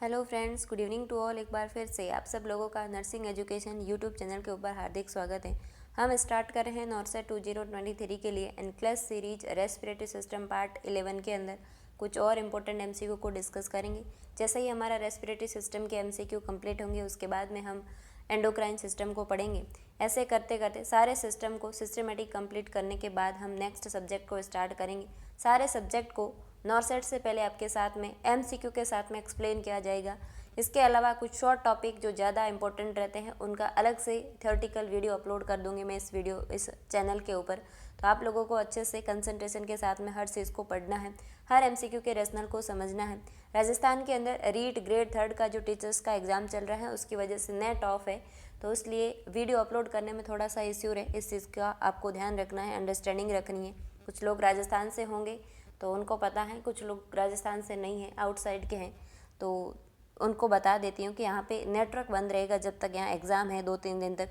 Hello friends, good evening to all. एक बार फिर से आप सब लोगों का नर्सिंग एजुकेशन यूट्यूब चैनल के ऊपर हार्दिक स्वागत है। हम स्टार्ट कर रहे हैं नॉर्सेट 2023 के लिए एनक्लेस सीरीज रेस्पिरेटरी सिस्टम पार्ट 11 के अंदर कुछ और इम्पोर्टेंट एमसीक्यू को डिस्कस करेंगे। जैसे ही हमारा रेस्पिरेटरी सिस्टम के एमसीक्यू कंप्लीट होंगे उसके बाद में हम एंडोक्राइन सिस्टम को पढ़ेंगे। ऐसे करते करते सारे सिस्टम को सिस्टमेटिक कंप्लीट करने के बाद हम नेक्स्ट सब्जेक्ट को स्टार्ट करेंगे। सारे सब्जेक्ट को नॉर्सेट से पहले आपके साथ में एमसीक्यू के साथ में एक्सप्लेन किया जाएगा। इसके अलावा कुछ शॉर्ट टॉपिक जो ज़्यादा इंपॉर्टेंट रहते हैं उनका अलग से थ्योरेटिकल वीडियो अपलोड कर दूंगी मैं इस चैनल के ऊपर। तो आप लोगों को अच्छे से कंसंट्रेशन के साथ में हर चीज़ को पढ़ना है, हर एमसीक्यू के रैशनल को समझना है। राजस्थान के अंदर रीट ग्रेड 3 का जो टीचर्स का एग्ज़ाम चल रहा है उसकी वजह से नेट ऑफ है, तो इसलिए वीडियो अपलोड करने में थोड़ा सा इश्यू है। इस चीज़ का आपको ध्यान रखना है, अंडरस्टैंडिंग रखनी है। कुछ लोग राजस्थान से होंगे तो उनको पता है, कुछ लोग राजस्थान से नहीं हैं, आउटसाइड के हैं, तो उनको बता देती हूँ कि यहाँ पे नेटवर्क बंद रहेगा जब तक यहाँ एग्ज़ाम है 2-3 दिन तक,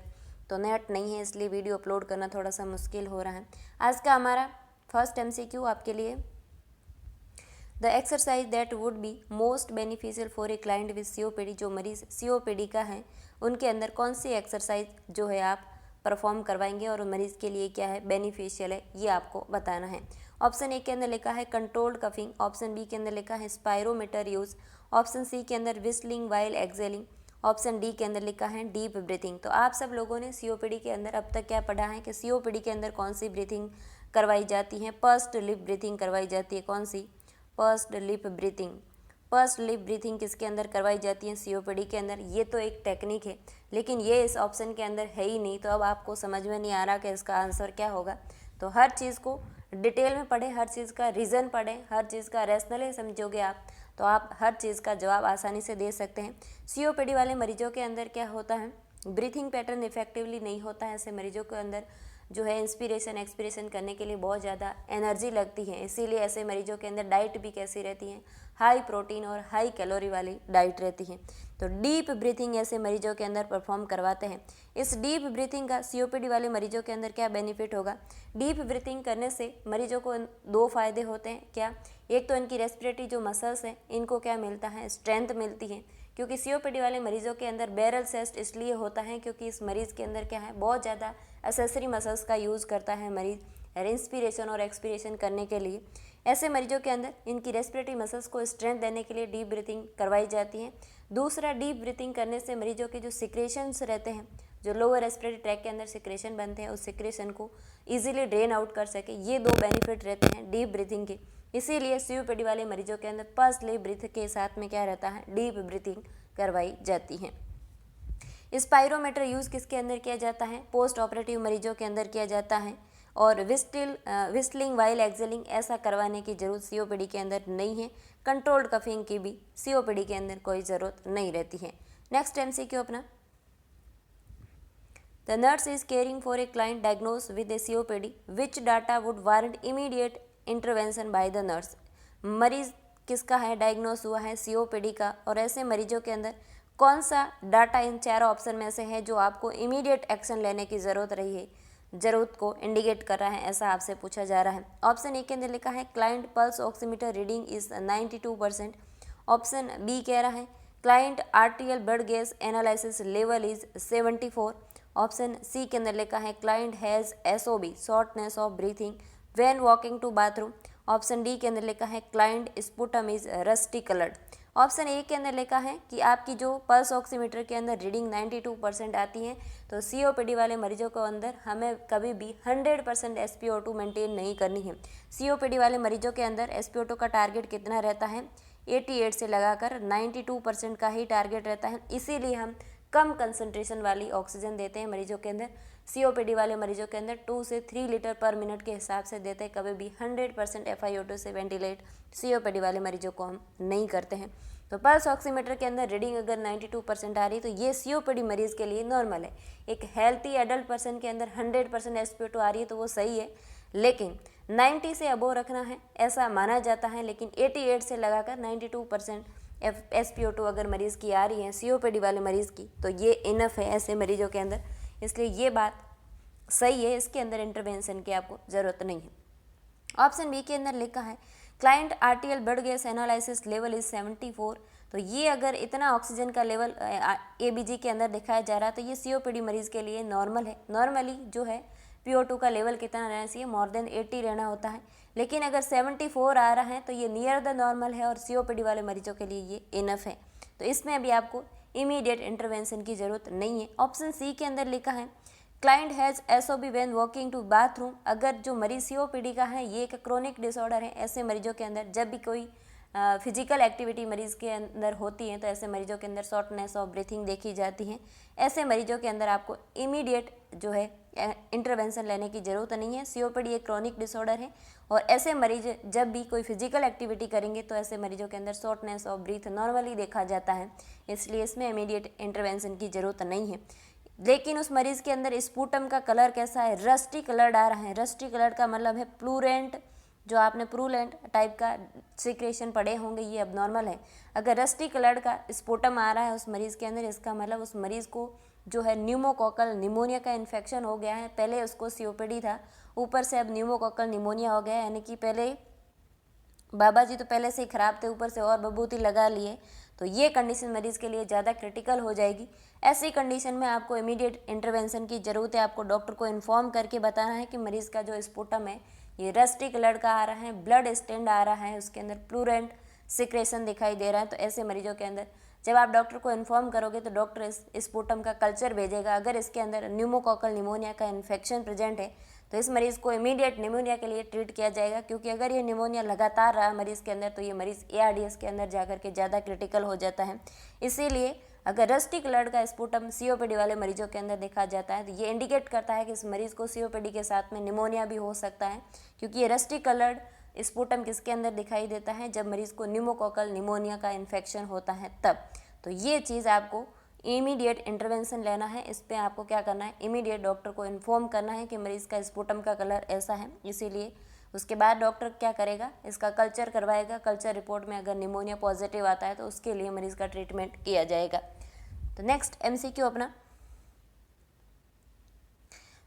तो नेट नहीं है, इसलिए वीडियो अपलोड करना थोड़ा सा मुश्किल हो रहा है। आज का हमारा फर्स्ट एमसीक्यू आपके लिए, the exercise that would be most beneficial for a client with COPD. जो मरीज सीओपीडी का है उनके अंदर कौन सी एक्सरसाइज जो है आप परफॉर्म करवाएंगे और मरीज़ के लिए क्या है बेनिफिशियल है, ये आपको बताना है। ऑप्शन ए के अंदर लिखा है कंट्रोल्ड कफिंग, ऑप्शन बी के अंदर लिखा है स्पायरोमीटर यूज़, ऑप्शन सी के अंदर whistling while excelling, option D के अंदर लिखा है डीप ब्रीथिंग। तो आप सब लोगों ने सीओपीडी के अंदर अब तक क्या पढ़ा है कि सीओपीडी के अंदर कौन सी ब्रीथिंग करवाई जाती है? पर्स्ड लिप ब्रीथिंग करवाई जाती है। कौन सी? Pursed lip breathing. Pursed lip breathing किसके अंदर करवाई जाती है? सीओपीडी के अंदर। ये तो एक टेक्निक है, लेकिन ये इस ऑप्शन के अंदर है ही नहीं, तो अब आपको समझ में नहीं आ रहा कि इसका आंसर क्या होगा। तो हर चीज़ को डिटेल में पढ़ें, हर चीज़ का रीज़न पढ़ें, हर चीज़ का रैशनली समझोगे आप तो आप हर चीज़ का जवाब आसानी से दे सकते हैं। सीओपीडी वाले मरीजों के अंदर क्या होता है, ब्रीथिंग पैटर्न इफेक्टिवली नहीं होता है। ऐसे मरीजों के अंदर जो है इंस्पिरेशन एक्सपिरेशन करने के लिए बहुत ज़्यादा एनर्जी लगती है, इसीलिए ऐसे मरीजों के अंदर डाइट भी कैसी रहती है, हाई प्रोटीन और हाई कैलोरी वाली डाइट रहती है। तो डीप ब्रीथिंग ऐसे मरीजों के अंदर परफॉर्म करवाते हैं। इस डीप ब्रीथिंग का सीओपीडी वाले मरीजों के अंदर क्या बेनिफिट होगा? डीप ब्रीथिंग करने से मरीजों को 2 फायदे होते हैं। क्या? एक तो इनकी रेस्पिरेटरी जो मसल्स हैं इनको क्या मिलता है? स्ट्रेंथ मिलती है, क्योंकि सीओपीडी वाले मरीजों के अंदर बैरल चेस्ट इसलिए होता है क्योंकि इस मरीज़ के अंदर क्या है, बहुत ज़्यादा एसेसरी मसल्स का यूज़ करता है मरीज़ इंस्पिरेशन और एक्सपिरेशन करने के लिए। ऐसे मरीजों के अंदर इनकी रेस्पिरेटरी मसल्स को स्ट्रेंथ देने के लिए डीप ब्रीथिंग करवाई जाती है। दूसरा, डीप ब्रीथिंग करने से मरीजों के जो सिक्रेशंस रहते हैं, जो लोअर रेस्पिरेटरी ट्रैक के अंदर सिक्रेशन बनते हैं, उस सिक्रेशन को ईजिली ड्रेन आउट कर सके। ये 2 बेनिफिट रहते हैं डीप ब्रीथिंग के, इसीलिए सीओपीडी वाले मरीजों के अंदर पर्स्ड लिप ब्रीथ के साथ में क्या रहता है, डीप ब्रीथिंग करवाई जाती है। स्पायरोमीटर यूज़ किसके अंदर किया जाता है? पोस्ट ऑपरेटिव मरीजों के अंदर किया जाता है। और विस्टलिंग वाइल एक्सेलिंग ऐसा करवाने की ज़रूरत सीओपीडी के अंदर नहीं है। कंट्रोल्ड कफिंग की भी सीओपीडी के अंदर कोई ज़रूरत नहीं रहती है। नेक्स्ट एमसीक्यू अपना, the nurse is caring for a client diagnose with A COPD, which data would warrant immediate intervention by the nurse. मरीज किसका है? डायग्नोस हुआ है सीओपीडी का, और ऐसे मरीजों के अंदर कौन सा डाटा इन चारों ऑप्शन में से है जो आपको इमीडिएट एक्शन लेने की ज़रूरत को इंडिकेट कर रहा है, ऐसा आपसे पूछा जा रहा है। ऑप्शन ए के अंदर लिखा है client pulse oximeter reading is 92%। Option B कह रहा है client arterial blood gas analysis level is 74। Option C के अंदर लिखा है client has SOB shortness of breathing when walking to bathroom. Option D के अंदर लिखा है client sputum is rusty coloured. Option A के अंदर लिखा है कि आपकी जो पल्स ऑक्सीमीटर के अंदर रीडिंग 92% आती है, तो सीओपीडी वाले मरीजों को अंदर हमें कभी भी 100% SpO2 मेंटेन नहीं करनी है। सीओपीडी वाले मरीजों के अंदर SpO2 का टारगेट कितना रहता है? 88 से लगाकर 92% का ही टारगेट रहता है, इसीलिए हम कम कंसंट्रेशन वाली ऑक्सीजन देते हैं मरीजों के अंदर। सीओपीडी वाले मरीजों के अंदर 2 से 3 लीटर पर मिनट के हिसाब से देते हैं, कभी भी 100% FiO2 से वेंटिलेट सीओपीडी वाले मरीजों को हम नहीं करते हैं। तो पल्स ऑक्सीमीटर के अंदर रीडिंग अगर 92% आ रही है तो ये सीओपीडी मरीज़ के लिए नॉर्मल है। एक हेल्थी एडल्ट पर्सन के अंदर 100% SpO2 आ रही है तो वो सही है, लेकिन 90 से अबोव रखना है ऐसा माना जाता है। लेकिन 88 से लगाकर 92% SpO2 अगर मरीज़ की आ रही है, सीओपीडी वाले मरीज़ की, तो ये इनफ है ऐसे मरीजों के अंदर, इसलिए ये बात सही है, इसके अंदर इंटरवेंशन की आपको ज़रूरत नहीं है। ऑप्शन बी के अंदर लिखा है client arterial blood gas analysis level is 74। तो ये अगर इतना ऑक्सीजन का लेवल ABG के अंदर दिखाया जा रहा है तो ये COPD मरीज़ के लिए नॉर्मल है। नॉर्मली जो है PO2 का लेवल कितना रहना चाहिए, मोर देन 80 रहना होता है। लेकिन अगर 74 आ रहा है तो ये नियर द नॉर्मल है और COPD वाले मरीजों के लिए ये इनफ है। तो इसमें अभी आपको इमीडिएट इंटरवेंशन की ज़रूरत नहीं है। ऑप्शन सी के अंदर लिखा है client has SOB when walking to bathroom. अगर जो मरीज COPD का है ये एक क्रोनिक डिसऑर्डर है, ऐसे मरीजों के अंदर जब भी कोई फिजिकल एक्टिविटी मरीज़ के अंदर होती है तो ऐसे मरीजों के अंदर शॉर्टनेस ऑफ ब्रीथिंग देखी जाती है। ऐसे मरीजों के अंदर आपको इमीडिएट जो है इंटरवेंशन लेने की ज़रूरत नहीं है। COPD एक क्रोनिक डिसऑर्डर है और ऐसे मरीज जब भी कोई फिजिकल एक्टिविटी करेंगे तो ऐसे मरीजों के अंदर शॉर्टनेस ऑफ ब्रीथ नॉर्मली देखा जाता है, इसलिए इसमें इमीडिएट इंटरवेंशन की ज़रूरत नहीं है। लेकिन उस मरीज़ के अंदर स्पूटम का कलर कैसा है, रस्टी कलर्ड आ रहा है। रस्टी कलर का मतलब है प्लूरेंट, जो आपने प्रूलेंट टाइप का सिक्रेशन पढ़े होंगे, ये अब नॉर्मल है। अगर रस्टी कलर का स्पूटम आ रहा है उस मरीज़ के अंदर, इसका मतलब उस मरीज़ को जो है न्यूमोकोकल निमोनिया का इन्फेक्शन हो गया है। पहले उसको COPD था, ऊपर से अब न्यूमोकोकल निमोनिया हो गया है, यानी कि पहले बाबा जी तो पहले से ही ख़राब थे, ऊपर से और बबूती लगा लिए, तो ये कंडीशन मरीज़ के लिए ज़्यादा क्रिटिकल हो जाएगी। ऐसी कंडीशन में आपको इमीडिएट इंटरवेंशन की ज़रूरत है। आपको डॉक्टर को इन्फॉर्म करके बताना है कि मरीज़ का जो स्पूटम है ये रस्टी कलर का आ रहा है, ब्लड स्टेंड आ रहा है, उसके अंदर प्लूरेंट सिक्रेशन दिखाई दे रहा है। तो ऐसे मरीजों के अंदर जब आप डॉक्टर को इन्फॉर्म करोगे तो डॉक्टर इस स्पूटम का कल्चर भेजेगा। अगर इसके अंदर न्यूमोकोकल निमोनिया का इन्फेक्शन प्रेजेंट है तो इस मरीज़ को इमीडिएट निमोनिया के लिए ट्रीट किया जाएगा, क्योंकि अगर ये निमोनिया लगातार रहा मरीज़ के अंदर तो ये मरीज़ ARDS के अंदर जाकर के ज़्यादा क्रिटिकल हो जाता है। इसीलिए अगर रस्टी कलर का स्पूटम COPD वाले मरीजों के अंदर देखा जाता है तो ये इंडिकेट करता है कि इस मरीज़ को COPD के साथ में निमोनिया भी हो सकता है, क्योंकि ये रस्टी कलर्ड स्पूटम किसके अंदर दिखाई देता है, जब मरीज़ को न्यूमोकोकल निमोनिया का इन्फेक्शन होता है तब। तो ये चीज़ आपको इमीडिएट इंटरवेंशन लेना है। इस पर आपको क्या करना है, इमीडिएट डॉक्टर को इन्फॉर्म करना है कि मरीज़ का स्पूटम का कलर ऐसा है। इसीलिए उसके बाद डॉक्टर क्या करेगा, इसका कल्चर करवाएगा। कल्चर रिपोर्ट में अगर निमोनिया पॉजिटिव आता है तो उसके लिए मरीज़ का ट्रीटमेंट किया जाएगा। तो नेक्स्ट MCQ अपना,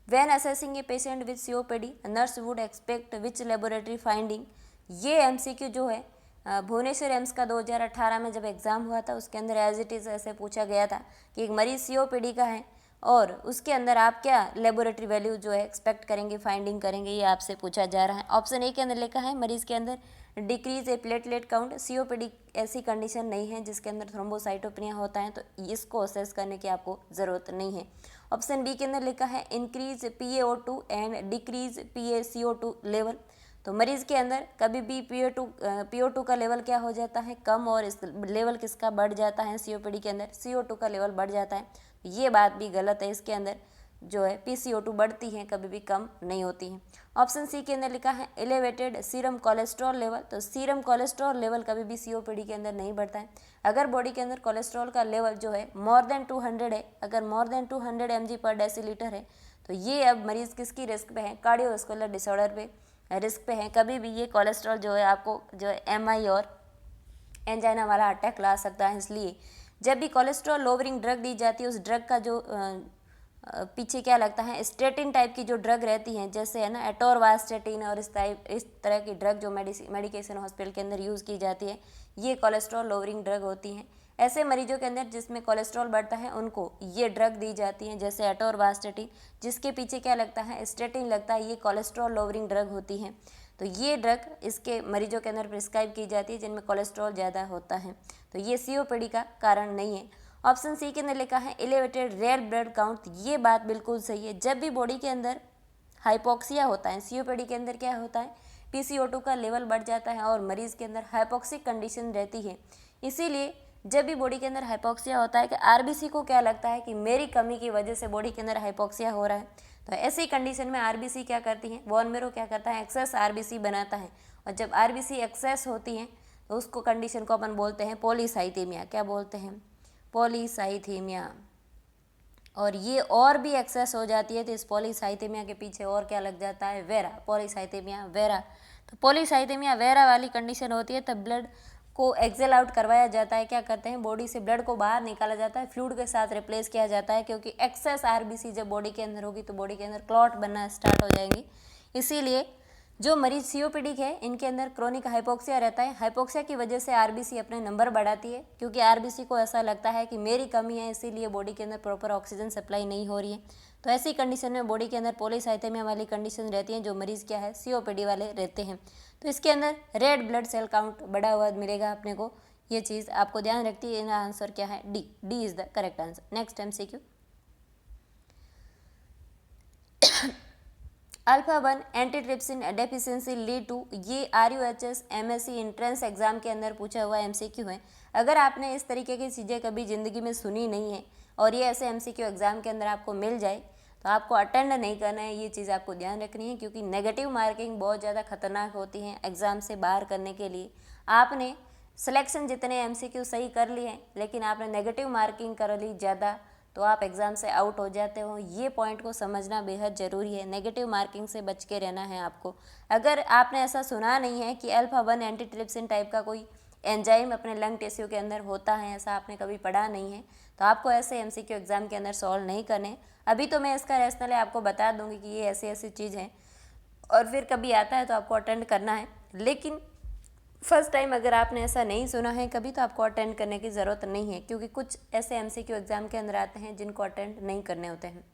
when assessing a patient with COPD nurse would expect which laboratory finding. ये MCQ जो है भुवनेश्वर एम्स का 2018 में जब एग्ज़ाम हुआ था उसके अंदर एज इट इज़ ऐसे पूछा गया था कि एक मरीज़ COPD का है और उसके अंदर आप क्या लेबोरेटरी वैल्यू जो है एक्सपेक्ट करेंगे, फाइंडिंग करेंगे, ये आपसे पूछा जा रहा है। ऑप्शन ए के अंदर लिखा है मरीज़ के अंदर डिक्रीज ए प्लेटलेट काउंट। COPD ऐसी कंडीशन नहीं है जिसके अंदर थ्रोम्बोसाइटोपेनिया होता है, तो इसको असेस करने की आपको ज़रूरत नहीं है। ऑप्शन बी के अंदर लिखा है increase PaO2 and decrease PaCO2 level. तो मरीज़ के अंदर कभी भी PO2 का लेवल क्या हो जाता है, कम, और इस लेवल किसका बढ़ जाता है, COPD के अंदर CO2 का लेवल बढ़ जाता है। ये बात भी गलत है, इसके अंदर जो है PCO2 बढ़ती है, कभी भी कम नहीं होती है। ऑप्शन सी के अंदर लिखा है एलिवेटेड सीरम कोलेस्ट्रॉल लेवल। तो सीरम कोलेस्ट्रॉल लेवल कभी भी COPD के अंदर नहीं बढ़ता है। अगर बॉडी के अंदर कोलेस्ट्रॉल का लेवल जो है मोर देन 200 है, अगर मोर देन 200 mg पर डेसीलीटर है तो ये अब मरीज़ किसकी रिस्क पे है, कार्डियोवास्कुलर डिसऑर्डर पे रिस्क पे है। कभी भी ये कोलेस्ट्रॉल जो है आपको जो है MI और एंजाइना वाला अटैक ला सकता है। इसलिए जब भी कोलेस्ट्रॉल लोवरिंग ड्रग दी जाती है उस ड्रग का जो पीछे क्या लगता है, स्टेटिन टाइप की जो ड्रग रहती हैं, जैसे है ना एटोरवास्टेटिन और इस तरह की ड्रग जो मेडिकेशन हॉस्पिटल के अंदर यूज़ की जाती है, ये कोलेस्ट्रॉल लोवरिंग ड्रग होती हैं। ऐसे मरीजों के अंदर जिसमें कोलेस्ट्रॉल बढ़ता है उनको ये ड्रग दी जाती है, जैसे एटोरवास्टेटिन, जिसके पीछे क्या लगता है, स्टेटिन लगता है, ये कोलेस्ट्रॉल लोवरिंग ड्रग होती है। तो ये ड्रग इसके मरीजों के अंदर प्रिस्क्राइब की जाती है जिनमें कोलेस्ट्रॉल ज़्यादा होता है। तो ये COPD का कारण नहीं है। ऑप्शन सी के अंदर लिखा है एलिवेटेड रेड ब्लड काउंट। ये बात बिल्कुल सही है। जब भी बॉडी के अंदर हाइपोक्सिया होता है, COPD के अंदर क्या होता है, PCO2 का लेवल बढ़ जाता है और मरीज़ के अंदर हाइपोक्सिक कंडीशन रहती है। इसीलिए जब भी बॉडी के अंदर हाइपोक्सिया होता है कि RBC को क्या लगता है कि मेरी कमी की वजह से बॉडी के अंदर हाइपोक्सिया हो रहा है, तो ऐसी कंडीशन में RBC क्या करती है, बोन मैरो क्या करता है, एक्सेस RBC बनाता है। और जब RBC एक्सेस होती है तो उसको कंडीशन को अपन बोलते हैं पॉलीसाइथेमिया। क्या बोलते हैं, पॉलीसाइथेमिया। और ये और भी एक्सेस हो जाती है तो इस पॉलीसाइथेमिया के पीछे और क्या लग जाता है, वेरा, पॉलीसाइथेमिया वेरा। तो पॉलीसाइथेमिया वेरा वाली कंडीशन होती है तब ब्लड को एक्सेल आउट करवाया जाता है। क्या करते हैं, बॉडी से ब्लड को बाहर निकाला जाता है, फ्लूइड के साथ रिप्लेस किया जाता है, क्योंकि एक्सेस RBC जब बॉडी के अंदर होगी तो बॉडी के अंदर क्लॉट बनना स्टार्ट हो जाएंगी। इसीलिए जो मरीज सीओपीडी के हैं इनके अंदर क्रोनिक हाइपोक्सिया रहता है। हाइपोक्सिया की वजह से आरबीसी अपने नंबर बढ़ाती है, क्योंकि आरबीसी को ऐसा लगता है कि मेरी कमी है, इसीलिए बॉडी के अंदर प्रॉपर ऑक्सीजन सप्लाई नहीं हो रही है। तो ऐसी कंडीशन में बॉडी के अंदर पॉलीसाइथेमिया वाली कंडीशन रहती है, जो मरीज़ क्या है सीओपीडी वाले रहते हैं। तो इसके अंदर रेड ब्लड सेल काउंट बढ़ा हुआ मिलेगा अपने को। ये चीज़ आपको ध्यान रखती है। आंसर क्या है? D. D is the correct answer. Next MCQ, alpha 1 antitrypsin deficiency lead to, ये RUHS MSc एंट्रेंस एग्जाम के अंदर पूछा हुआ MCQ है। अगर आपने इस तरीके की चीज़ें कभी ज़िंदगी में सुनी नहीं है और ये ऐसे MCQ एग्जाम के अंदर आपको मिल जाए तो आपको अटेंड नहीं करना है। ये चीज़ आपको ध्यान रखनी है, क्योंकि नेगेटिव मार्किंग बहुत ज़्यादा खतरनाक होती है एग्ज़ाम से बाहर करने के लिए। आपने सिलेक्शन जितने MCQ सही कर लिए हैं, लेकिन आपने नेगेटिव मार्किंग कर ली ज़्यादा, तो आप एग्ज़ाम से आउट हो जाते हो। ये पॉइंट को समझना बेहद ज़रूरी है। नेगेटिव मार्किंग से बच के रहना है आपको। अगर आपने ऐसा सुना नहीं है कि अल्फा 1 एंटीट्रिप्सिन टाइप का कोई एंजाइम अपने लंग टिश्यू के अंदर होता है, ऐसा आपने कभी पढ़ा नहीं है, तो आपको ऐसे MCQ एग्ज़ाम के अंदर सॉल्व नहीं करने। अभी तो मैं इसका रैशनल आपको बता दूंगी कि ये ऐसी ऐसी चीज़ है, और फिर कभी आता है तो आपको अटेंड करना है। लेकिन फर्स्ट टाइम अगर आपने ऐसा नहीं सुना है कभी, तो आपको अटेंड करने की ज़रूरत नहीं है, क्योंकि कुछ ऐसे MCQ एग्जाम के अंदर आते हैं जिनको अटेंड नहीं करने होते हैं।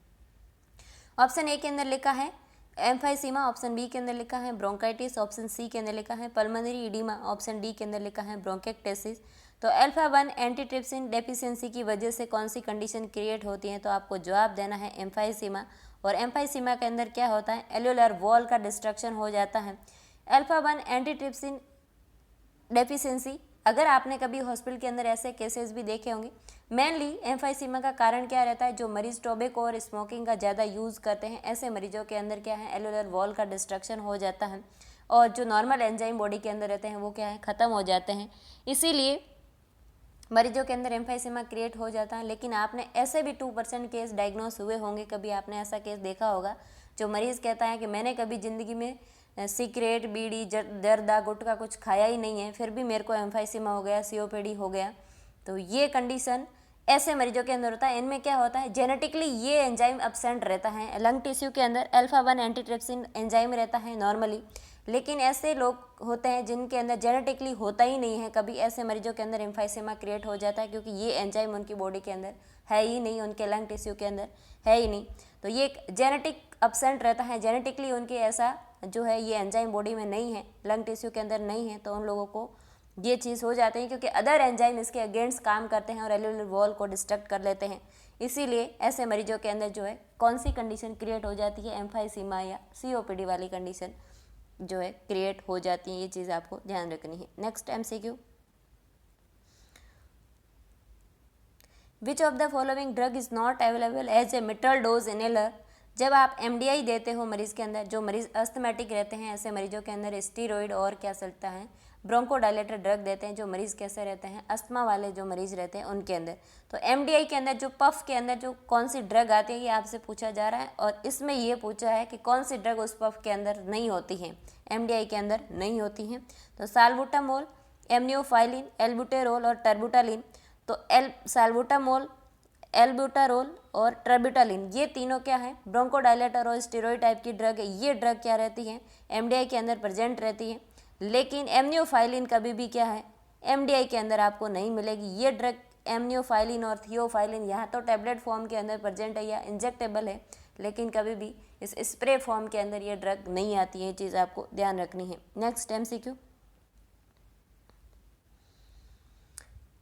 ऑप्शन ए के अंदर लिखा है एम्फाइसीमा, ऑप्शन बी के अंदर लिखा है ब्रोंकाइटिस, ऑप्शन सी के अंदर लिखा है पल्मोनरी इडीमा, ऑप्शन डी के अंदर लिखा है ब्रोंकेक्टेसिस। तो अल्फा 1 एंटीट्रिप्सिन डेफिशिएंसी की वजह से कौन सी कंडीशन क्रिएट होती है? तो आपको जवाब देना है एम्फाइसीमा। और एम्फाइसीमा के अंदर क्या होता है? एल्यूलर वॉल का डिस्ट्रक्शन हो जाता है। अल्फा 1 एंटीट्रिप्सिन डेफिशिएंसी, अगर आपने कभी हॉस्पिटल के अंदर ऐसे केसेस भी देखे होंगे, मेनली एम्फाइसीमा का कारण क्या रहता है? जो मरीज टोबैको और स्मोकिंग का ज़्यादा यूज़ करते हैं, ऐसे मरीजों के अंदर क्या है? एल्यूलर वॉल का डिस्ट्रक्शन हो जाता है, और जो नॉर्मल एंजाइम बॉडी के अंदर रहते हैं वो क्या है? ख़त्म हो जाते हैं। इसीलिए मरीजों के अंदर एम्फाइसीमा क्रिएट हो जाता है। लेकिन आपने ऐसे भी 2% केस डायग्नोस हुए होंगे, कभी आपने ऐसा केस देखा होगा जो मरीज़ कहता है कि मैंने कभी ज़िंदगी में सिगरेट, बीड़ी, जर्दा, गुटखा कुछ खाया ही नहीं है, फिर भी मेरे को एम्फाइसीमा हो गया, सीओपीडी हो गया। तो ये कंडीशन ऐसे मरीजों के अंदर होता है। इनमें क्या होता है? जेनेटिकली ये एंजाइम एब्सेंट रहता है। लंग टिश्यू के अंदर अल्फा 1 एंटीट्रिप्सिन एंजाइम रहता है नॉर्मली, लेकिन ऐसे लोग होते हैं जिनके अंदर जेनेटिकली होता ही नहीं है कभी, ऐसे मरीजों के अंदर एम्फाइसीमा क्रिएट हो जाता है, क्योंकि ये एंजाइम उनकी बॉडी के अंदर है ही नहीं, उनके लंग टिश्यू के अंदर है ही नहीं। तो ये एक जेनेटिक एब्सेंट रहता है, जेनेटिकली उनके ऐसा जो है ये एंजाइम बॉडी में नहीं है, लंग टिश्यू के अंदर नहीं है, तो उन लोगों को ये चीज़ हो जाती है, क्योंकि अदर एंजाइम इसके अगेंस्ट काम करते हैं और एल्यूलर वॉल को डिस्ट्रक्ट कर लेते हैं। इसीलिए ऐसे मरीजों के अंदर जो है कौन सी कंडीशन क्रिएट हो जाती है? एम्फाइसीमा या सीओपीडी वाली कंडीशन जो है क्रिएट हो जाती है। ये चीज़ आपको ध्यान रखनी है। Next MCQ, which of the following drug is not available as a metered dose inhaler? जब आप MDI देते हो मरीज़ के अंदर, जो मरीज़ अस्थमेटिक रहते हैं, ऐसे मरीजों के अंदर स्टीरॉयड और क्या चलता है? ब्रोंकोडायलेटर ड्रग देते हैं, जो मरीज़ कैसे रहते हैं? अस्थमा वाले जो मरीज़ रहते हैं उनके अंदर। तो MDI के अंदर जो पफ के अंदर जो कौन सी ड्रग आती है, ये आपसे पूछा जा रहा है, और इसमें ये पूछा है कि कौन सी ड्रग उस पफ के अंदर नहीं होती है, MDI के अंदर नहीं होती हैं। तो साल्बुटामोल, एम्नियोफाइलिन, एल्बुटेरोल और टर्बुटालिन। तो साल्बुटामोल, एल्ब्यूटारोल और ट्रेबिटालिन, ये तीनों क्या है? ब्रोंकोडायलेटर और स्टेरॉइड टाइप की ड्रग है। ये ड्रग क्या रहती है? MDI के अंदर प्रेजेंट रहती है। लेकिन एम्नियोफाइलिन कभी भी क्या है? MDI के अंदर आपको नहीं मिलेगी। ये ड्रग एम्नियोफाइलिन और थियोफाइलिन यहाँ तो टैबलेट फॉर्म के अंदर प्रेजेंट है या इंजेक्टेबल है, लेकिन कभी भी इस स्प्रे फॉर्म के अंदर ये ड्रग नहीं आती है। ये चीज़ आपको ध्यान रखनी है। Next MCQ,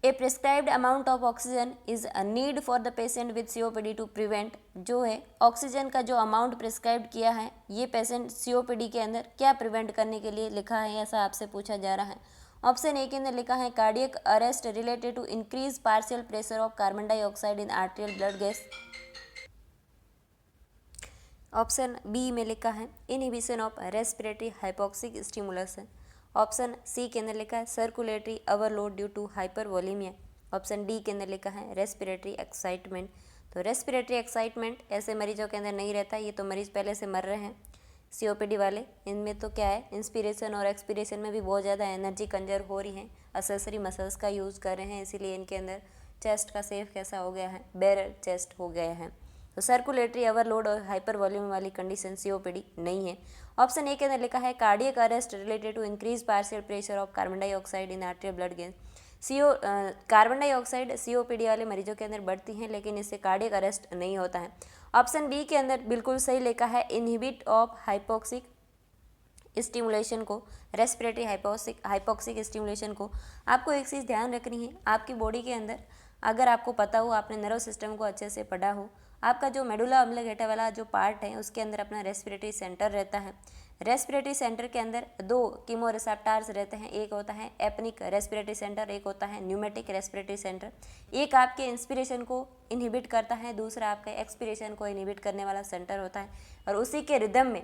a prescribed amount of oxygen is a need for the patient with COPD to prevent, जो है ऑक्सीजन का जो अमाउंट प्रिस्क्राइब किया है, ये पेशेंट COPD के अंदर क्या प्रिवेंट करने के लिए लिखा है, ऐसा आपसे पूछा जा रहा है। ऑप्शन ए के अंदर लिखा है cardiac arrest related to increase partial pressure of carbon dioxide in arterial blood gas. Option B में लिखा है inhibition of respiratory hypoxic stimulation. Option C के अंदर लिखा है circulatory overload due to hypervolemia. Option D के अंदर लिखा है रेस्पिरेटरी एक्साइटमेंट। तो रेस्पिरेटरी एक्साइटमेंट ऐसे मरीजों के अंदर नहीं रहता, ये तो मरीज़ पहले से मर रहे हैं COPD वाले। इनमें तो क्या है, इंस्पिरेशन और एक्सपीरेशन में भी बहुत ज़्यादा एनर्जी कंजर्व हो रही है, असेसरी मसल्स का यूज़ कर रहे हैं, इसीलिए इनके अंदर चेस्ट का शेप कैसा हो गया है? बैरल चेस्ट हो गया है। तो सर्कुलेटरी ओवरलोड और हाइपर वॉल्यूम वाली कंडीशन सीओपीडी नहीं है। ऑप्शन ए के अंदर लिखा है cardiac arrest related to increase partial pressure of carbon dioxide in arterial blood gain. Carbon dioxide COPD वाले मरीजों के अंदर बढ़ती हैं, लेकिन इससे कार्डियक अरेस्ट नहीं होता है। ऑप्शन बी के अंदर बिल्कुल सही लिखा है इनहिबिट ऑफ हाइपोक्सिक स्टिमुलेशन को, रेस्पिरेटरी हाइपोक्सिक स्टिमुलेशन को। आपको एक चीज़ ध्यान रखनी है, आपकी बॉडी के अंदर अगर आपको पता हो, आपने नर्व सिस्टम को अच्छे से पढ़ा हो, आपका जो मेडुला ऑब्लिंगेटा वाला जो पार्ट है उसके अंदर अपना रेस्पिरेटरी सेंटर रहता है। रेस्पिरेटरी सेंटर के अंदर दो कीमोरिसेप्टर्स रहते हैं, एक होता है एपनिक रेस्पिरेटरी सेंटर, एक होता है न्यूमेटिक रेस्पिरेटरी सेंटर। एक आपके इंस्पिरेशन को इनहिबिट करता है, दूसरा आपके एक्सपिरेशन को इनहिबिट करने वाला सेंटर होता है। और उसी के रिदम में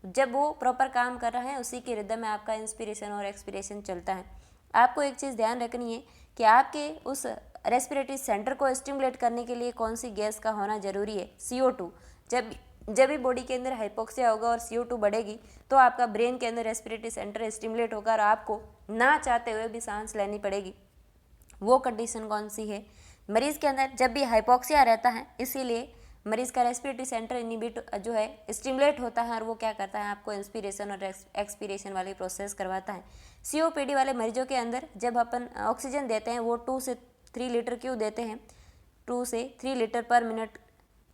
जब वो प्रॉपर काम कर रहा है, उसी के रिदम में आपका इंस्पिरेशन और एक्सपिरेशन चलता है। आपको एक चीज़ ध्यान रखनी है कि आपके उस रेस्पिरेटरी सेंटर को स्टिमुलेट करने के लिए कौन सी गैस का होना जरूरी है, CO2। जब भी बॉडी के अंदर हाइपोक्सिया होगा और CO2 बढ़ेगी तो आपका ब्रेन के अंदर रेस्पिरेटरी सेंटर स्टिमुलेट होगा और आपको ना चाहते हुए भी सांस लेनी पड़ेगी। वो कंडीशन कौन सी है, मरीज़ के अंदर जब भी हाइपोक्सिया रहता है, इसीलिए मरीज़ का रेस्पिरेटरी सेंटर इनहिबिट जो है स्टिमुलेट होता है और वो क्या करता है, आपको इंस्पिरेशन और एक्सपिरेशन वाली प्रोसेस करवाता है। COPD वाले मरीजों के अंदर जब अपन ऑक्सीजन देते हैं वो 2 से 3 लीटर क्यों देते हैं, 2 से 3 लीटर पर मिनट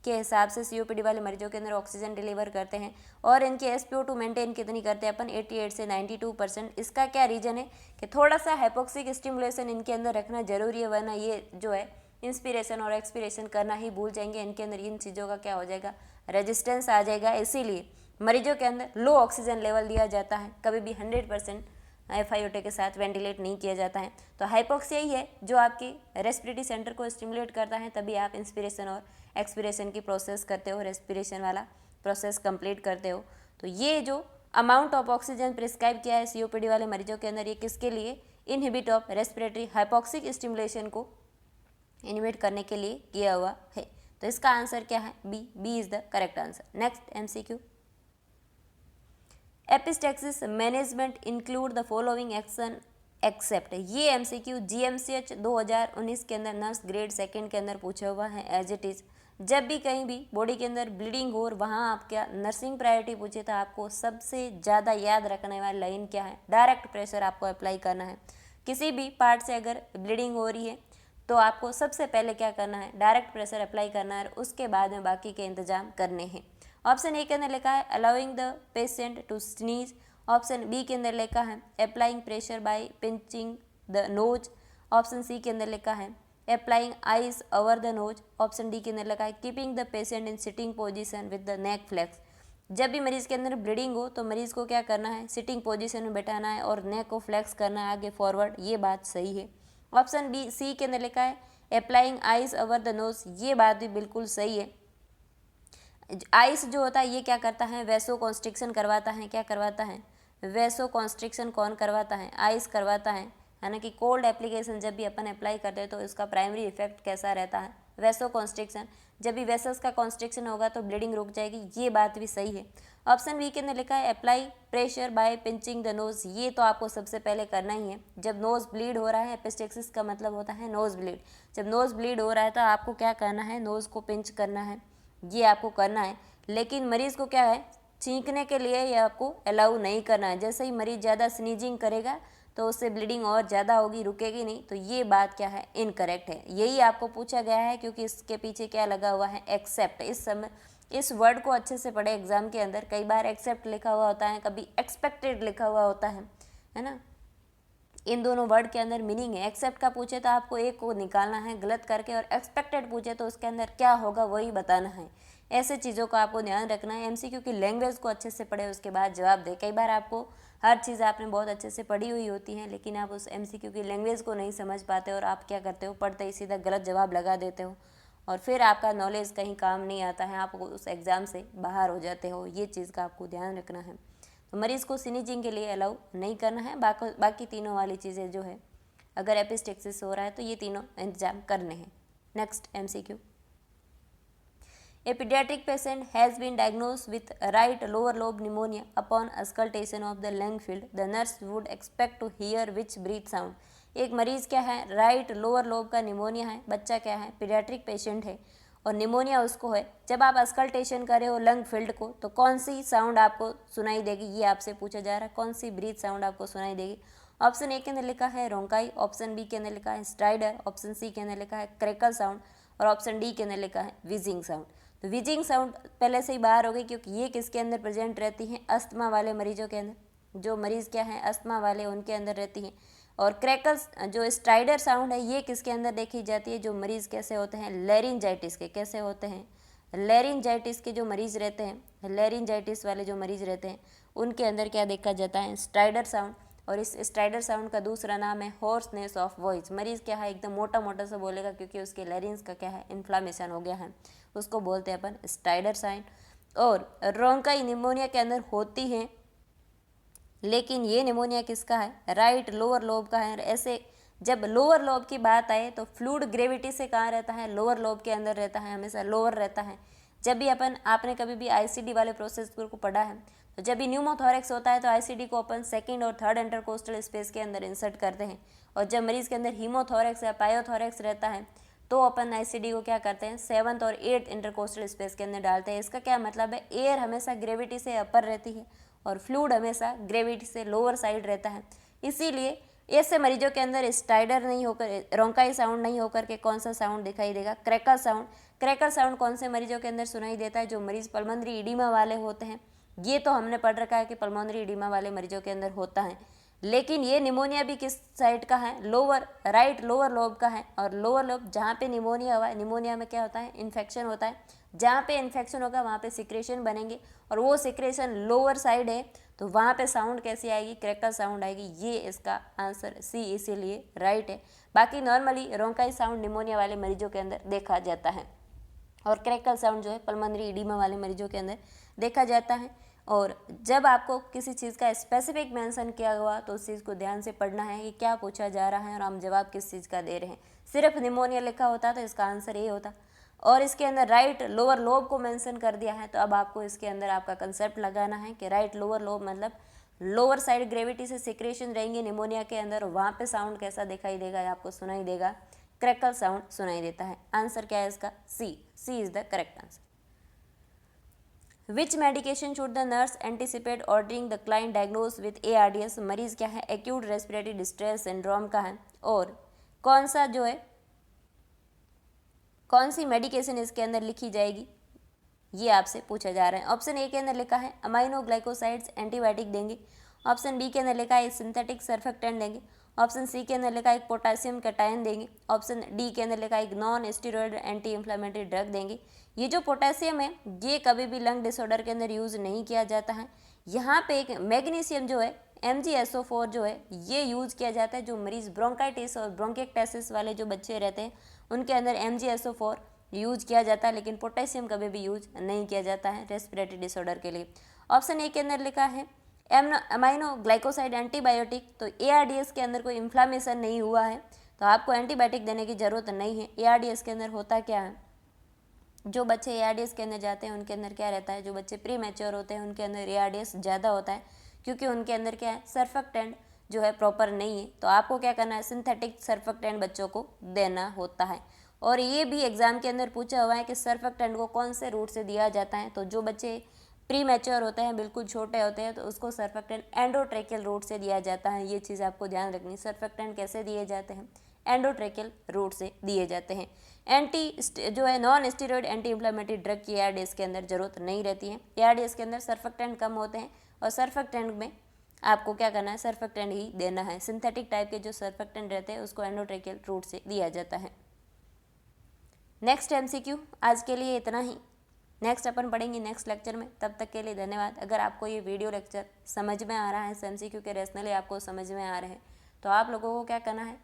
के हिसाब से COPD वाले मरीजों के अंदर ऑक्सीजन डिलीवर करते हैं। और इनकी SpO2 मेंटेन कितनी करते हैं अपन, 88 से 92%। इसका क्या रीज़न है कि थोड़ा सा हाइपोक्सिक स्टिमुलेशन इनके अंदर रखना जरूरी है, वरना ये जो है इंस्पिरेशन और एक्सपिरेशन करना ही भूल जाएंगे। इनके अंदर इन चीज़ों का क्या हो जाएगा, रेजिस्टेंस आ जाएगा। इसीलिए मरीजों के अंदर लो ऑक्सीजन लेवल दिया जाता है, कभी भी 100% FiO2 के साथ वेंटिलेट नहीं किया जाता है। तो हाइपोक्सिया ही है जो आपकी रेस्पिरेटरी सेंटर को स्टिमुलेट करता है, तभी आप इंस्पिरेशन और एक्सपिरेशन की प्रोसेस करते हो, रेस्पिरेशन वाला प्रोसेस कंप्लीट करते हो। तो ये जो अमाउंट ऑफ ऑक्सीजन प्रिस्क्राइब किया है COPD वाले मरीजों के अंदर, ये किसके लिए, inhibit of respiratory hypoxic stimulation को इनहिबिट करने के लिए किया हुआ है। तो इसका आंसर क्या है, B is the correct answer. Next MCQ, epistaxis management include the following action except. ये MCQ GMCH 2019 के अंदर नर्स ग्रेड 2 के अंदर पूछा हुआ है एज इट इज़। जब भी कहीं भी बॉडी के अंदर ब्लीडिंग हो और वहाँ आप क्या नर्सिंग प्रायोरिटी पूछे तो आपको सबसे ज़्यादा याद रखने वाली लाइन क्या है, डायरेक्ट प्रेशर आपको अप्लाई करना है। किसी भी पार्ट से अगर ब्लीडिंग हो रही है तो आपको सबसे पहले क्या करना है, डायरेक्ट प्रेशर अप्लाई करना है और उसके बाद में बाकी के इंतजाम करने हैं। ऑप्शन ए के अंदर लिखा है allowing the patient to sneeze. Option B के अंदर लिखा है applying pressure by pinching the nose. Option C के अंदर लिखा है applying ice over the nose. Option D के अंदर लिखा है keeping the patient in sitting position with the neck flex. जब भी मरीज के अंदर ब्लीडिंग हो तो मरीज को क्या करना है, सिटिंग पोजीशन में बैठाना है और नेक को फ्लेक्स करना है आगे फॉरवर्ड, ये बात सही है। ऑप्शन बी सी के अंदर लिखा है applying ice over the knows, ये बात भी बिल्कुल सही है। आइस जो होता है ये क्या करता है, वैसो कॉन्स्ट्रिक्शन करवाता है। क्या करवाता है, वैसो कॉन्स्ट्रिक्शन कौन करवाता है, आइस करवाता है ना। कि कोल्ड एप्लीकेशन जब भी अपन अप्लाई करते हैं तो इसका प्राइमरी इफेक्ट कैसा रहता है, वैसो कॉन्स्ट्रिक्शन। जब भी वेसल्स का कॉन्स्ट्रिक्शन होगा तो ब्लीडिंग रुक जाएगी, ये बात भी सही है। ऑप्शन बी के अंदर लिखा है apply pressure by pinching the knows, ये तो आपको सबसे पहले करना ही है। जब नोज ब्लीड हो रहा है, एपिस्टेक्सिस का मतलब होता है नोज ब्लीड। जब नोज ब्लीड हो रहा है तो आपको क्या करना है, नोज को पिंच करना है, ये आपको करना है। लेकिन मरीज़ को क्या है, छींकने के लिए ये आपको अलाउ नहीं करना है। जैसे ही मरीज़ ज़्यादा स्नीजिंग करेगा तो उससे ब्लीडिंग और ज़्यादा होगी, रुकेगी नहीं। तो ये बात क्या है, इनकरेक्ट है। यही आपको पूछा गया है क्योंकि इसके पीछे क्या लगा हुआ है, एक्सेप्ट। इस समय इस वर्ड को अच्छे से पढ़े एग्जाम के अंदर, कई बार एक्सेप्ट लिखा हुआ होता है, कभी एक्सपेक्टेड लिखा हुआ होता है ना। इन दोनों वर्ड के अंदर मीनिंग है। एक्सेप्ट का पूछे तो आपको एक को निकालना है गलत करके, और एक्सपेक्टेड पूछे तो उसके अंदर क्या होगा वही बताना है। ऐसे चीज़ों को आपको ध्यान रखना है। MCQ की लैंग्वेज को अच्छे से पढ़े, उसके बाद जवाब दे। कई बार आपको हर चीज़ आपने बहुत अच्छे से पढ़ी हुई होती है, लेकिन आप उस MCQ की लैंग्वेज को नहीं समझ पाते और आप क्या करते हो, पढ़ते ही सीधा गलत जवाब लगा देते हो और फिर आपका नॉलेज कहीं काम नहीं आता है, आप उस एग्ज़ाम से बाहर हो जाते हो। ये चीज़ का आपको ध्यान रखना है। तो मरीज़ को स्नीजिंग के लिए अलाउ नहीं करना है। बाकी तीनों वाली चीज़ें जो है, अगर एपिस्टेक्सिस हो रहा है तो ये तीनों इंतजाम करने हैं। Next MCQ, A pediatric patient has been diagnosed with right lower lobe pneumonia. Upon auscultation of the lung field, the nurse would expect to hear which breath sound. एक मरीज़ क्या है, राइट लोअर लोब का pneumonia है, बच्चा क्या है, paediatric patient है और निमोनिया उसको है। जब आप अस्कल्टेशन कर रहे हो लंग फील्ड को तो कौन सी साउंड आपको सुनाई देगी, ये आपसे पूछा जा रहा है, कौन सी ब्रीथ साउंड आपको सुनाई देगी। ऑप्शन ए के अंदर लिखा है रोंकाई, ऑप्शन बी के अंदर लिखा है स्ट्राइडर, ऑप्शन सी के अंदर लिखा है क्रैकल साउंड और ऑप्शन डी के अंदर लिखा है विजिंग साउंड। तो विजिंग साउंड पहले से ही बाहर हो गई क्योंकि ये किसके अंदर प्रेजेंट रहती है, अस्थमा वाले मरीजों के अंदर, जो मरीज क्या है अस्थमा वाले उनके अंदर रहती हैं। और क्रैकल्स जो स्ट्राइडर साउंड है ये किसके अंदर देखी जाती है, जो मरीज कैसे होते हैं लैरिंजाइटिस के, कैसे होते हैं लैरिंजाइटिस के जो मरीज रहते हैं, लैरिंजाइटिस वाले जो मरीज रहते हैं उनके अंदर क्या देखा जाता है स्ट्राइडर साउंड। और इस स्ट्राइडर साउंड का दूसरा नाम है हॉर्सनेस ऑफ वॉइस। मरीज क्या है एकदम मोटा मोटा सा बोलेगा क्योंकि उसके लैरिंग्स का क्या है इन्फ्लामेशन हो गया है, उसको बोलते हैं अपन स्ट्राइडर साउंड। और रोंकाई निमोनिया के अंदर होती है, लेकिन ये निमोनिया किसका है, राइट लोअर लोब का है। ऐसे जब लोअर लोब की बात आए तो फ्लूइड ग्रेविटी से कहाँ रहता है, लोअर लोब के अंदर रहता है, हमेशा लोअर रहता है। जब भी आपने कभी भी आईसीडी वाले प्रोसेस को पढ़ा है तो जब भी न्यूमोथोरेक्स होता है तो आईसीडी को अपन सेकंड और थर्ड इंटरकोस्टल स्पेस के अंदर इंसर्ट करते हैं। और जब मरीज के अंदर हीमोथोरेक्स या पायोथोरेक्स रहता है तो अपन आईसीडी को क्या करते हैं सेवंथ और एट्थ इंटरकोस्टल स्पेस के अंदर डालते हैं। इसका क्या मतलब है, एयर हमेशा ग्रेविटी से अपर रहती है और फ्लूइड हमेशा ग्रेविटी से लोअर साइड रहता है। इसीलिए ऐसे मरीजों के अंदर स्ट्राइडर नहीं होकर, रोंकाई साउंड नहीं होकर के कौन सा साउंड दिखाई देगा, क्रैकल साउंड। क्रैकल साउंड कौन से मरीजों के अंदर सुनाई देता है, जो मरीज पल्मोनरी इडीमा वाले होते हैं। ये तो हमने पढ़ रखा है कि पल्मोनरी इडीमा वाले मरीजों के अंदर होता है। लेकिन ये निमोनिया भी किस साइड का है, लोअर, राइट लोअर लोब का है। और लोअर लोब जहाँ पे निमोनिया हुआ है, निमोनिया में क्या होता है इन्फेक्शन होता है, जहाँ पे इन्फेक्शन होगा वहाँ पे सिक्रेशन बनेंगे और वो सिक्रेशन लोअर साइड है तो वहाँ पे साउंड कैसी आएगी, क्रैकल साउंड आएगी। ये इसका आंसर सी इसीलिए राइट है। बाकी नॉर्मली रोंकाई साउंड निमोनिया वाले मरीजों के अंदर देखा जाता है और क्रैकल साउंड जो है पल्मोनरी इडीमा वाले मरीजों के अंदर देखा जाता है। और जब आपको किसी चीज़ का स्पेसिफिक मेंशन किया हुआ तो उस चीज़ को ध्यान से पढ़ना है कि क्या पूछा जा रहा है और हम जवाब किस चीज़ का दे रहे हैं। सिर्फ निमोनिया लिखा होता तो इसका आंसर ये होता और इसके अंदर राइट लोअर लोब को मेंशन कर दिया है तो अब आपको इसके अंदर आपका कंसेप्ट लगाना है कि राइट लोअर लोब मतलब लोअर साइड ग्रेविटी से सिक्रेशन रहेंगे निमोनिया के अंदर, वहाँ पे साउंड कैसा दिखाई देगा, आपको सुनाई देगा क्रैकल साउंड सुनाई देता है। आंसर क्या है इसका, C is the correct answer. Which medication should the nurse anticipate ordering the client diagnose with ARDS। मरीज क्या है एक्यूट रेस्पिरेटरी डिस्ट्रेस सिंड्रोम का है और कौन सा जो है कौन सी मेडिकेशन इसके अंदर लिखी जाएगी ये आपसे पूछा जा रहा है। ऑप्शन ए के अंदर लिखा है अमाइनो ग्लाइकोसाइड्स एंटीबायोटिक देंगे, ऑप्शन बी के अंदर लिखा है सिंथेटिक सर्फेक्टेंट देंगे, ऑप्शन सी के अंदर लिखा है पोटेशियम कैटायन देंगे, ऑप्शन डी के अंदर लिखा है non steroid anti inflammatory drug देंगे। ये जो पोटेशियम है ये कभी भी लंग डिसऑर्डर के अंदर यूज़ नहीं किया जाता है। यहाँ पे एक मैग्नीशियम जो है MgSO4 जो है ये यूज़ किया जाता है। जो मरीज ब्रोंकाइटिस और ब्रोंकिएक्टासिस वाले जो बच्चे रहते हैं उनके अंदर MgSO4 यूज किया जाता है, लेकिन पोटेशियम कभी भी यूज नहीं किया जाता है रेस्पिरेटरी डिसऑर्डर के लिए। ऑप्शन ए के अंदर लिखा है अमाइनो ग्लाइकोसाइड एंटीबायोटिक, तो ARDS के अंदर कोई इन्फ्लामेशन नहीं हुआ है तो आपको एंटीबायोटिक देने की ज़रूरत नहीं है। ARDS के अंदर होता क्या है, जो बच्चे ARDS के अंदर जाते हैं उनके अंदर क्या रहता है, जो बच्चे प्री मैच्योर होते हैं उनके अंदर ARDS ज़्यादा होता है क्योंकि उनके अंदर क्या है सर्फेक्टेंट जो है प्रॉपर नहीं है। तो आपको क्या करना है सिंथेटिक सर्फेक्टेंट बच्चों को देना होता है। और ये भी एग्जाम के अंदर पूछा हुआ है कि सर्फेक्टेंट को कौन से रूट से दिया जाता है। तो जो बच्चे प्री मैच्योर होते हैं बिल्कुल छोटे होते हैं तो उसको सर्फेक्टेंट एंडोट्रेकियल रूट से दिया जाता है। ये चीज़ आपको ध्यान रखनी। सर्फेक्टेंट कैसे दिए जाते हैं, एंडोट्रेकियल रूट से दिए जाते हैं। जो है non steroid anti inflammatory drug की ARDS के अंदर जरूरत नहीं रहती है। ARDS के अंदर सर्फेक्टेंट कम होते हैं और सर्फेक्टेंट में आपको क्या करना है सर्फेक्टेंट ही देना है। सिंथेटिक टाइप के जो सर्फेक्टेंट रहते हैं उसको एंडोट्रेकियल रूट से दिया जाता है। नेक्स्ट MCQ आज के लिए इतना ही। नेक्स्ट अपन पढ़ेंगे नेक्स्ट लेक्चर में। तब तक के लिए धन्यवाद। अगर आपको ये वीडियो लेक्चर समझ में आ रहा है, MCQ के रेशनली आपको समझ में आ रहे हैं तो आप लोगों को क्या करना है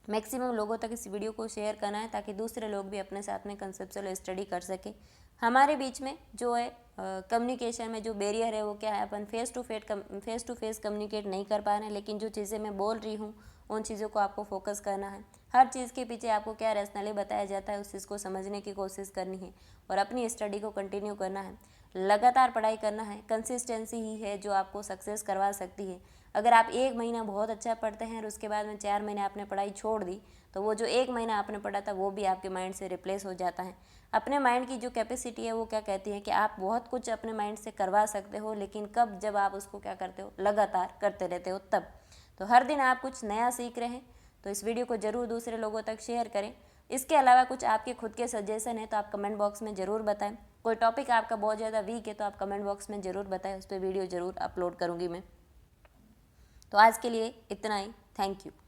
मैक्सिमम लोगों तक इस वीडियो को शेयर करना है ताकि दूसरे लोग भी अपने साथ में कंसेप्चुअल स्टडी कर सके। हमारे बीच में जो है कम्युनिकेशन में जो बैरियर है वो क्या है, अपन फेस टू फेस कम्युनिकेट नहीं कर पा रहे हैं, लेकिन जो चीज़ें मैं बोल रही हूँ उन चीज़ों को आपको फोकस करना है। हर चीज़ के पीछे आपको क्या रैशनली बताया जाता है उस चीज़ को समझने की कोशिश करनी है और अपनी स्टडी को कंटिन्यू करना है। लगातार पढ़ाई करना है। कंसिस्टेंसी ही है जो आपको सक्सेस करवा सकती है। अगर आप 1 महीना बहुत अच्छा पढ़ते हैं और उसके बाद में 4 महीने आपने पढ़ाई छोड़ दी, तो वो जो 1 महीना आपने पढ़ा था वो भी आपके माइंड से रिप्लेस हो जाता है। अपने माइंड की जो कैपेसिटी है वो क्या कहती है कि आप बहुत कुछ अपने माइंड से करवा सकते हो, लेकिन कब, जब आप उसको क्या करते हो, लगातार करते रहते हो तब। तो हर दिन आप कुछ नया सीख रहे हैं, तो इस वीडियो को ज़रूर दूसरे लोगों तक शेयर करें। इसके अलावा कुछ आपके खुद के सजेशन है तो आप कमेंट बॉक्स में ज़रूर बताएं। कोई टॉपिक आपका बहुत ज़्यादा वीक है तो आप कमेंट बॉक्स में ज़रूर बताएं, उस पर वीडियो ज़रूर अपलोड करूँगी मैं। तो आज के लिए इतना ही। Thank you.